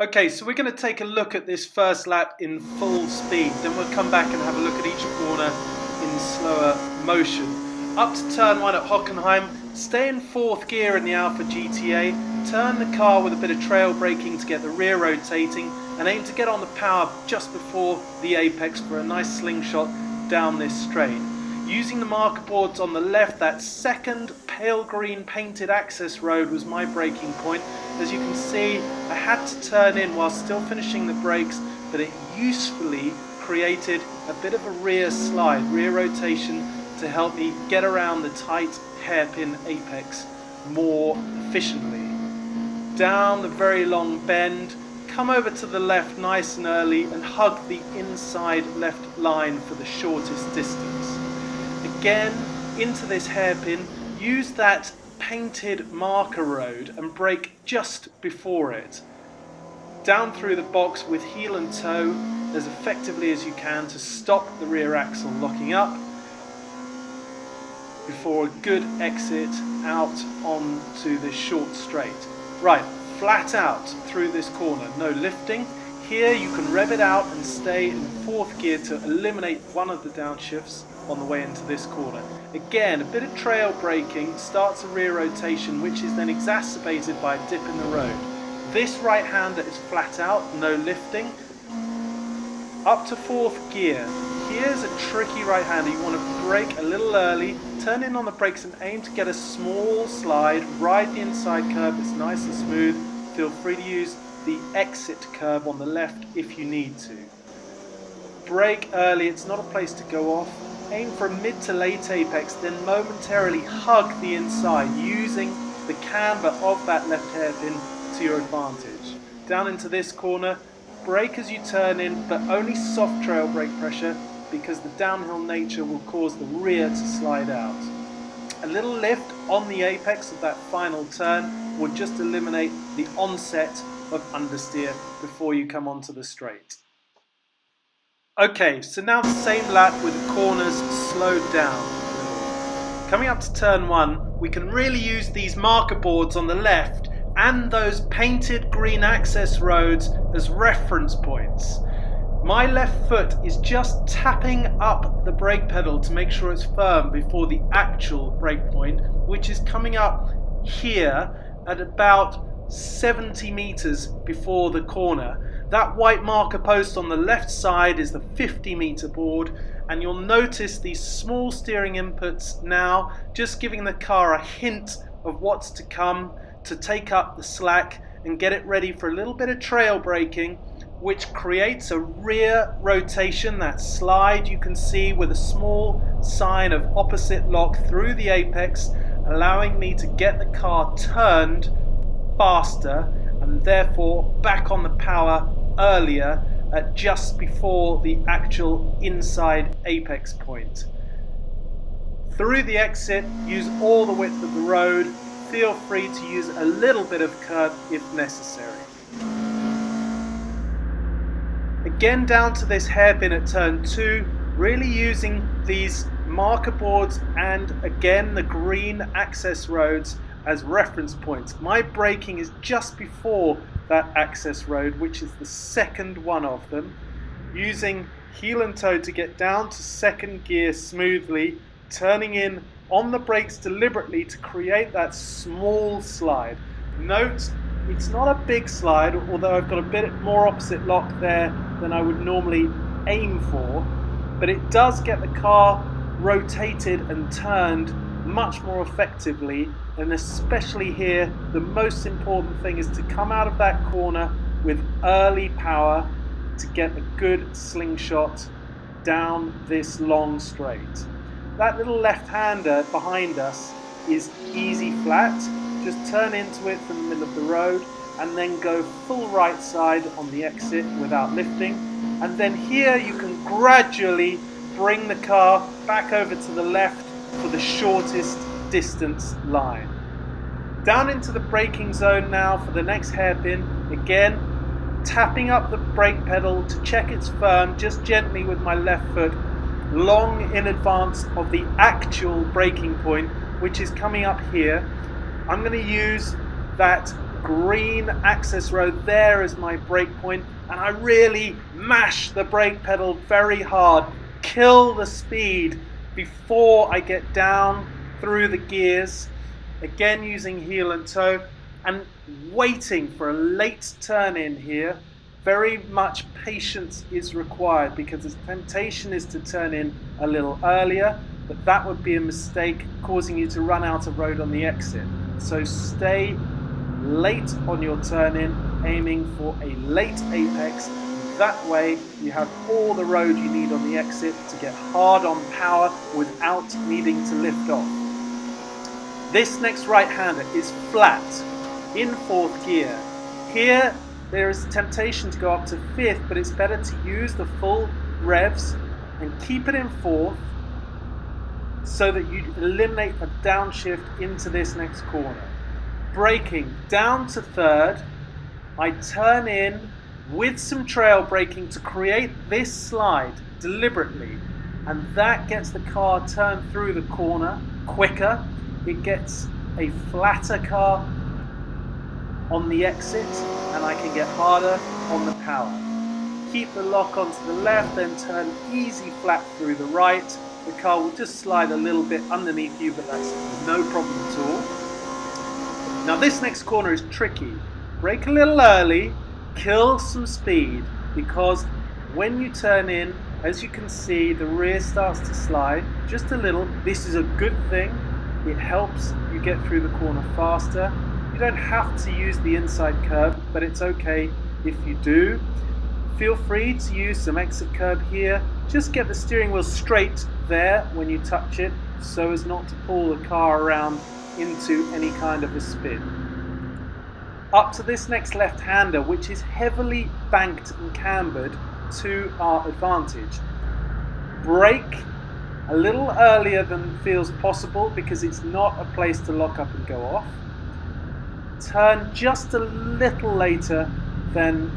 Okay, so we're going to take a look at this first lap in full speed, then we'll come back and have a look at each corner in slower motion. Up to turn 1 at Hockenheim, stay in 4th gear in the Alfa GTA, turn the car with a bit of trail braking to get the rear rotating, and aim to get on the power just before the apex for a nice slingshot down this straight. Using the marker boards on the left, that second pale green painted access road was my braking point. As you can see, I had to turn in while still finishing the brakes, but it usefully created a bit of a rear slide, rear rotation, to help me get around the tight hairpin apex more efficiently. Down the very long bend, come over to the left nice and early and hug the inside left line for the shortest distance. Again, into this hairpin, use that painted marker road and brake just before it. Down through the box with heel and toe as effectively as you can to stop the rear axle locking up before a good exit out onto this short straight. Right, flat out through this corner, no lifting. Here you can rev it out and stay in 4th gear to eliminate one of the downshifts on the way into this corner. Again, a bit of trail braking starts a rear rotation, which is then exacerbated by a dip in the road. This right-hander is flat out, no lifting. Up to 4th gear. Here's a tricky right-hander. You want to brake a little early, turn in on the brakes and aim to get a small slide, ride the inside curb, it's nice and smooth. Feel free to use the exit curb on the left if you need to. Brake early, it's not a place to go off. Aim for a mid to late apex, then momentarily hug the inside using the camber of that left hairpin to your advantage. Down into this corner, brake as you turn in, but only soft trail brake pressure because the downhill nature will cause the rear to slide out. A little lift on the apex of that final turn will just eliminate the onset of understeer before you come onto the straight. Okay, so now the same lap with the corners slowed down. Coming up to turn 1, we can really use these marker boards on the left and those painted green access roads as reference points. My left foot is just tapping up the brake pedal to make sure it's firm before the actual brake point, which is coming up here at about 70 meters before the corner. That white marker post on the left side is the 50-meter board, and you'll notice these small steering inputs now just giving the car a hint of what's to come to take up the slack and get it ready for a little bit of trail braking, which creates a rear rotation, that slide you can see with a small sign of opposite lock through the apex, allowing me to get the car turned faster and therefore back on the power earlier at just before the actual inside apex point. Through the exit, use all the width of the road. Feel free to use a little bit of curb if necessary. Again down to this hairpin at turn 2, really using these marker boards and again the green access roads as reference points. My braking is just before that access road, which is the second one of them. Using heel and toe to get down to 2nd gear smoothly, turning in on the brakes deliberately to create that small slide. Note, it's not a big slide, although I've got a bit more opposite lock there than I would normally aim for, but it does get the car rotated and turned much more effectively, and especially here the most important thing is to come out of that corner with early power to get a good slingshot down this long straight. That little left-hander behind us is easy flat. Just turn into it from the middle of the road and then go full right side on the exit without lifting, and then here you can gradually bring the car back over to the left for the shortest distance line. Down into the braking zone now for the next hairpin. Again, tapping up the brake pedal to check it's firm, just gently with my left foot, long in advance of the actual braking point, which is coming up here. I'm going to use that green access road there as my brake point, and I really mash the brake pedal very hard, kill the speed before I get down through the gears, again using heel and toe, and waiting for a late turn in here. Very much patience is required because the temptation is to turn in a little earlier, but that would be a mistake, causing you to run out of road on the exit. So stay late on your turn in, aiming for a late apex. That way you have all the road you need on the exit to get hard on power without needing to lift off. This next right-hander is flat in 4th gear. Here there is a temptation to go up to 5th, but it's better to use the full revs and keep it in 4th so that you eliminate a downshift into this next corner. Braking down to 3rd, I turn in with some trail braking to create this slide deliberately, and that gets the car turned through the corner quicker. It gets a flatter car on the exit, and I can get harder on the power. Keep the lock onto the left, then turn easy flat through the right. The car will just slide a little bit underneath you, but that's no problem at all. Now this next corner is tricky. Brake a little early, kill some speed, because when you turn in, as you can see, the rear starts to slide just a little. This is a good thing. It helps you get through the corner faster. You don't have to use the inside curb, but it's okay if you do. Feel free to use some exit curb here. Just get the steering wheel straight there when you touch it, so as not to pull the car around into any kind of a spin. Up to this next left-hander, which is heavily banked and cambered to our advantage. Brake a little earlier than feels possible because it's not a place to lock up and go off. Turn just a little later than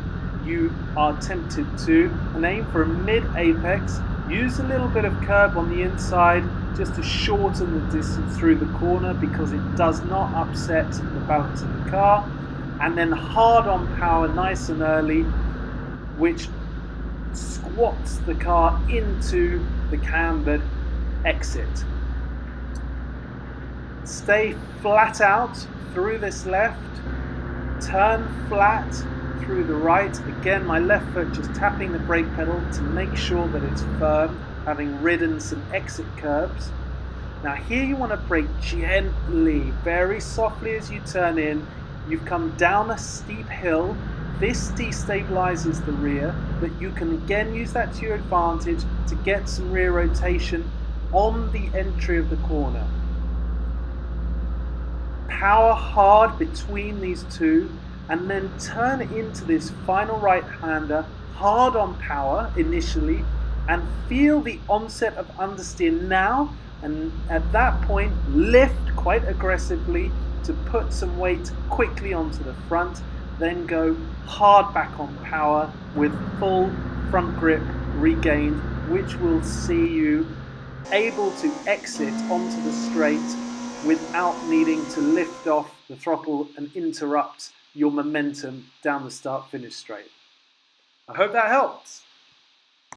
you are tempted to, and aim for a mid-apex. Use a little bit of curb on the inside just to shorten the distance through the corner because it does not upset the balance of the car. And then hard on power nice and early, which squats the car into the cambered exit. Stay flat out through this left, turn flat through the right. Again, my left foot just tapping the brake pedal to make sure that it's firm, having ridden some exit curbs. Now here you want to brake gently, very softly as you turn in. You've come down a steep hill. This destabilizes the rear, but you can again use that to your advantage to get some rear rotation on the entry of the corner. Power hard between these two, and then turn into this final right-hander, hard on power initially, and feel the onset of understeer now, and at that point lift quite aggressively to put some weight quickly onto the front, then go hard back on power with full front grip regained, which will see you able to exit onto the straight without needing to lift off the throttle and interrupt your momentum down the start-finish straight. I hope that helped.